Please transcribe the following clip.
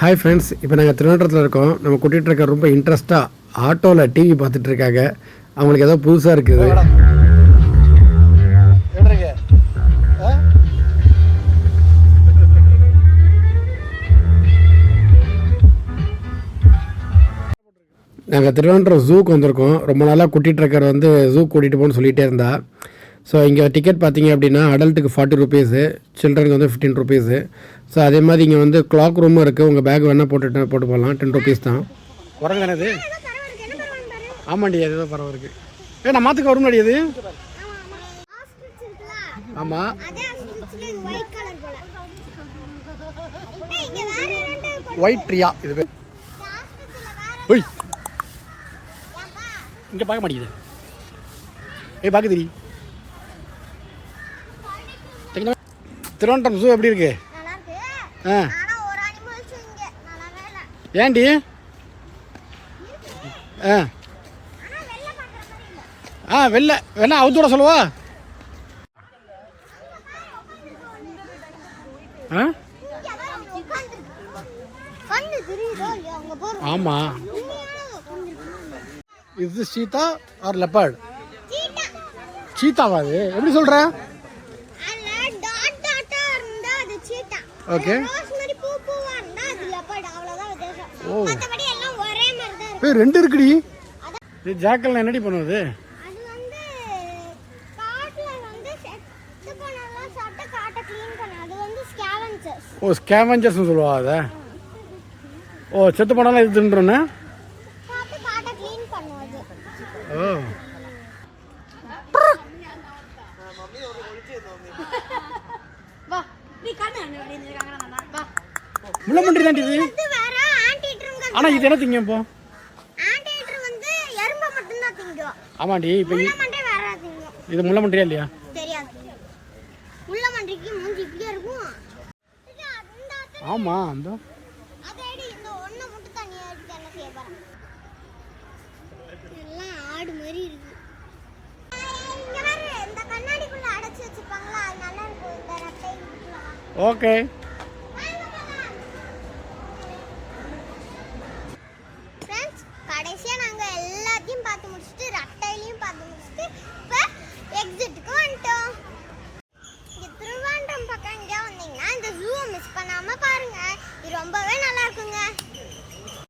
Hi friends, இப்போ நாங்கள் திருவனந்தபுரத்தில் இருக்கோம். நம்ம கூட்டிகிட்டு இருக்க ரொம்ப இன்ட்ரெஸ்ட்டாக ஆட்டோவில் டிவி பார்த்துட்டு இருக்காங்க. அவங்களுக்கு ஏதோ புதுசாக இருக்குது. நாங்கள் திருவனந்தபுரம் ஜூக்கு வந்திருக்கோம். ரொம்ப நாளாக கூட்டிகிட்டு இருக்கிற வந்து ஜூ கூட்டிகிட்டு போகணுன்னு சொல்லிகிட்டே இருந்தா. ஸோ இங்கே டிக்கெட் பார்த்தீங்க அப்படின்னா அடல்ட்டுக்கு 40 ருபீஸு, சில்ட்ரனுக்கு வந்து 15 ருபீஸு. ஸோ அதே மாதிரி இங்கே வந்து கிளாக் ரூமும் இருக்குது. உங்கள் பேக் வேணால் போட்டு போகலாம். 10 ருபீஸ் தான். குரங்கு தானே இது? ஆமாண்டி, அது தான் பரவாயில்ல இருக்குது. நான் மாற்றுக்க வரும் அது. ஆமாம், ஒயிட் ட்ரியா இது பேர். ஒய், இங்கே பார்க்க மாட்டேங்குது. பார்க்க தெரியும். திருவனந்தபுரம் ஜூ எப்படி இருக்கு? ஏண்டி? வெளில வேணா அவுத்து விட சொல்லுவா. ஆமா, இது சீதா ஆர் லெப்பர்ட்? சீதாவா? அது எப்படி சொல்ற? ஓகே. ஓ, ரெண்டு இருக்குடி. இது ஜாக்கெல்லாம் என்னடி பண்ணுவது? ஓ, ஸ்கேவெஞ்சர்ஸ் சொல்லுவா அத. ஓ, செத்து போனாலும் இது தின்றோன்னு. ஓ, முள்ளமன்றி தாண்டி இது. ஆனா இது என்ன திங்க இப்போ? ஆமாண்டி, இப்போ இது முள்ளமன்றியா இல்லையா? ஆமா, அந்த ஓகே.